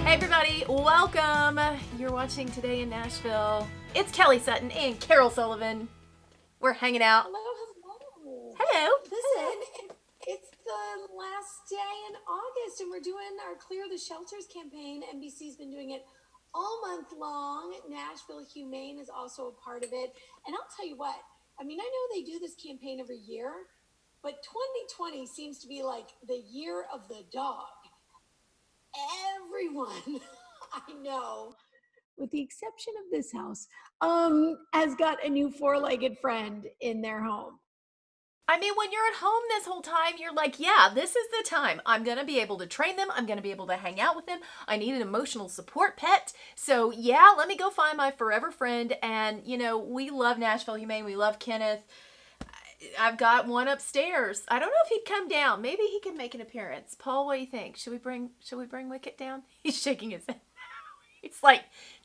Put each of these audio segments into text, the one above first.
Hey everybody, welcome. You're watching Today in Nashville. It's Kelly Sutton and Carole Sullivan. We're hanging out. Hello. Hello. Listen, it's the last day in August and we're doing our Clear the Shelters campaign. NBC's been doing it all month long. Nashville Humane is also a part of it. And I'll tell you what, I mean, I know they do this campaign every year, but 2020 seems to be like the year of the dog. Everyone I know, with the exception of this house, has got a new four-legged friend in their home. I mean, when you're at home this whole time, you're like, yeah, this is the time. I'm going to be able to train them. I'm going to be able to hang out with them. I need an emotional support pet. So yeah, let me go find my forever friend. And, you know, we love Nashville Humane. We love Kenneth. I've got one upstairs. I don't know if he'd come down. Maybe he can make an appearance. Paul, what do you think? Should we bring Wicket down? He's shaking his head. It's like,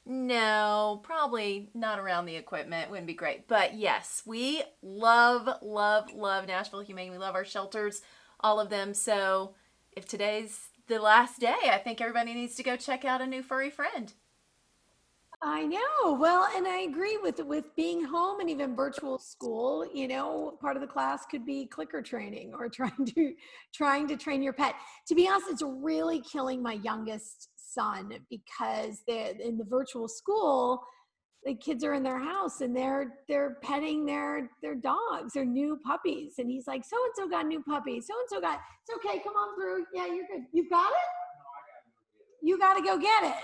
no, probably not around the equipment. Wouldn't be great. But yes, we love Nashville Humane. We love our shelters, all of them. So if today's the last day, I think everybody needs to go check out a new furry friend. I know. Well, and I agree with being home and even virtual school. You know, part of the class could be clicker training or trying to train your pet. To be honest, it's really killing my youngest son because in the virtual school, the kids are in their house and they're petting their dogs, their new puppies, and he's like, so and so got a new puppy. So and so got. It's okay. Come on through. Yeah, you're good. You've got it. You got to go get it.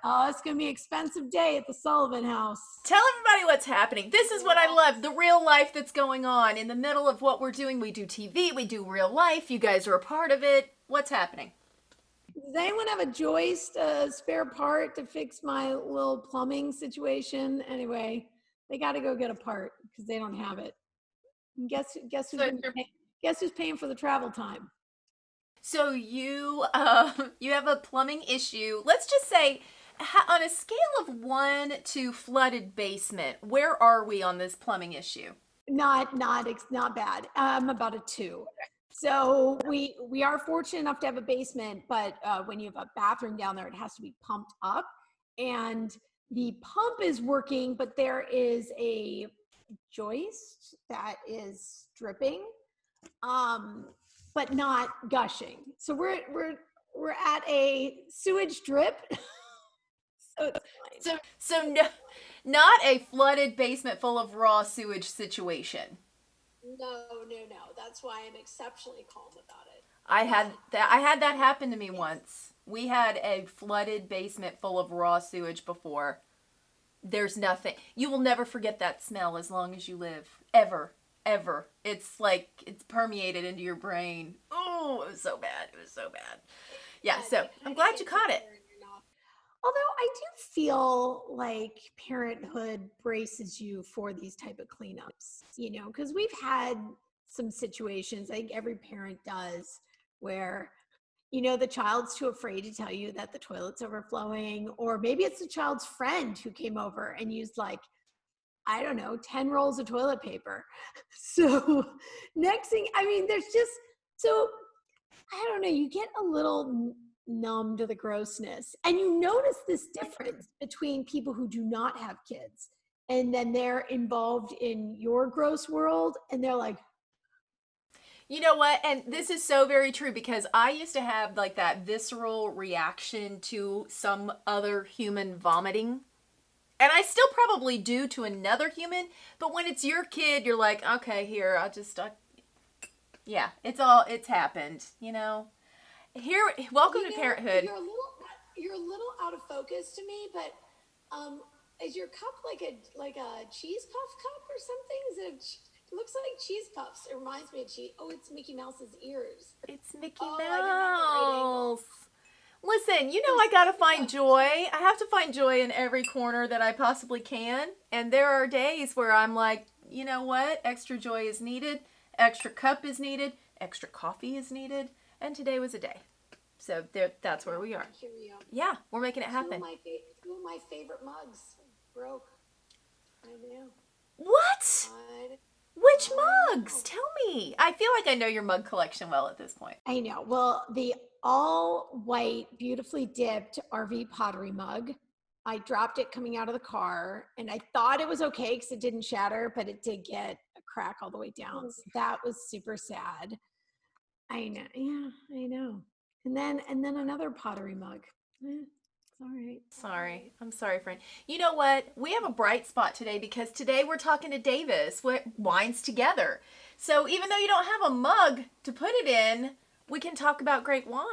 Oh, it's going to be an expensive day at the Sullivan house. Tell everybody what's happening. This is what I love, the real life that's going on. In the middle of what we're doing, we do TV, we do real life. You guys are a part of it. What's happening? Does anyone have a joist, a spare part to fix my little plumbing situation? Anyway, they got to go get a part because they don't have it. And guess who's paying for the travel time? So you have a plumbing issue. Let's just say, on a scale of 1 to flooded basement, where are we on this plumbing issue? Not bad. About a 2. So we are fortunate enough to have a basement, but when you have a bathroom down there, it has to be pumped up, and the pump is working, but there is a joist that is dripping, but not gushing. So we're at a sewage drip. So no, not a flooded basement full of raw sewage situation. No. That's why I'm exceptionally calm about it. I had that happen to me once. We had a flooded basement full of raw sewage before. There's nothing. You will never forget that smell as long as you live. Ever. It's like it's permeated into your brain. Oh, it was so bad. Yeah, so I'm glad you caught it. Although I do feel like parenthood braces you for these type of cleanups, you know, because we've had some situations, I think every parent does, where, you know, the child's too afraid to tell you that the toilet's overflowing, or maybe it's the child's friend who came over and used like, I don't know, 10 rolls of toilet paper. So next thing, I mean, there's just, so I don't know, you get a little numb to the grossness, and you notice this difference between people who do not have kids and then they're involved in your gross world and they're like, you know what, and this is so very true, because I used to have like that visceral reaction to some other human vomiting, and I still probably do to another human, but when it's your kid, you're like, okay, here, yeah, it's happened, you know. Here, welcome to parenthood. You're a little out of focus to me, but is your cup like a cheese puff cup or something? It looks like cheese puffs. It reminds me of cheese. Oh, it's Mickey Mouse's ears. It's Mickey Mouse. Listen, you know I gotta find joy. I have to find joy in every corner that I possibly can, and there are days where I'm like, you know what? Extra joy is needed. Extra cup is needed. Extra coffee is needed. And today was a day. So that's where we are. Here we are. Yeah, we're making it happen. Two of my favorite mugs broke. I know. What? Which mugs? Tell me. I feel like I know your mug collection well at this point. I know. Well, the all white, beautifully dipped RV pottery mug. I dropped it coming out of the car, and I thought it was okay because it didn't shatter, but it did get a crack all the way down. So that was super sad. I know. Yeah, I know. And then another pottery mug. It's all right. Sorry. I'm sorry, friend. You know what? We have a bright spot today because today we're talking to Davis with Wines Together. So even though you don't have a mug to put it in, we can talk about great wine.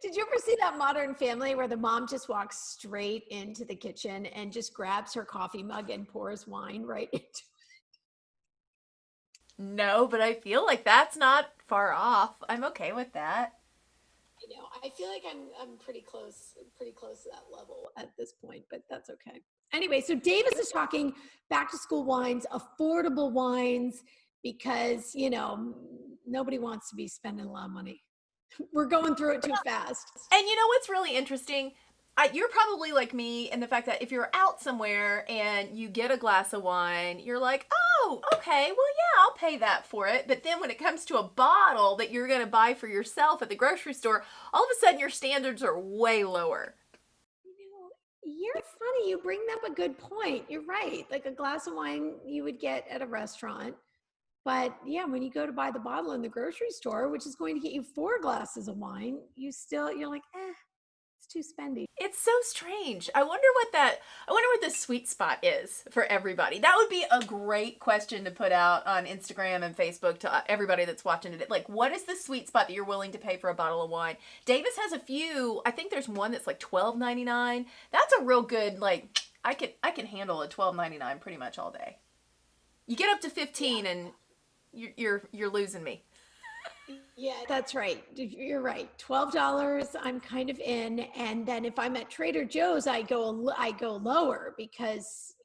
Did you ever see that Modern Family where the mom just walks straight into the kitchen and just grabs her coffee mug and pours wine right into it? No, but I feel like that's not far off. I'm okay with that. I know. I feel like I'm pretty close to that level at this point, but that's okay. Anyway, so Davis is talking back to school wines, affordable wines, because, nobody wants to be spending a lot of money. We're going through it too fast. And you know what's really interesting? You're probably like me in the fact that if you're out somewhere and you get a glass of wine, you're like, oh, okay, well, yeah, I'll pay that for it. But then when it comes to a bottle that you're going to buy for yourself at the grocery store, all of a sudden your standards are way lower. You're funny. You bring up a good point. You're right. Like a glass of wine you would get at a restaurant. But yeah, when you go to buy the bottle in the grocery store, which is going to get you 4 glasses of wine, you're like, it's too spendy. It's so strange. I wonder what the sweet spot is for everybody. That would be a great question to put out on Instagram and Facebook to everybody that's watching it. Like, what is the sweet spot that you're willing to pay for a bottle of wine? Davis has a few. I think there's one that's like $12.99. That's a real good, like, I can handle a $12.99 pretty much all day. You get up to 15 and you're losing me. Yeah, that's right. You're right. $12, I'm kind of in. And then if I'm at Trader Joe's, I go lower because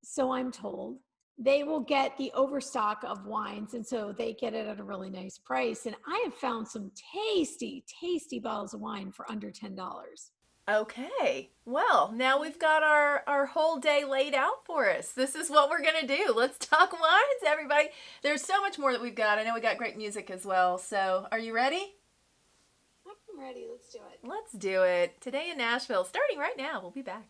so I'm told, they will get the overstock of wines. And so they get it at a really nice price. And I have found some tasty, tasty bottles of wine for under $10. Okay, well, now we've got our whole day laid out for us. This is what we're going to do. Let's talk wines, everybody. There's so much more that we've got. I know we got great music as well. So are you ready? I'm ready. Let's do it. Let's do it. Today in Nashville, starting right now. We'll be back.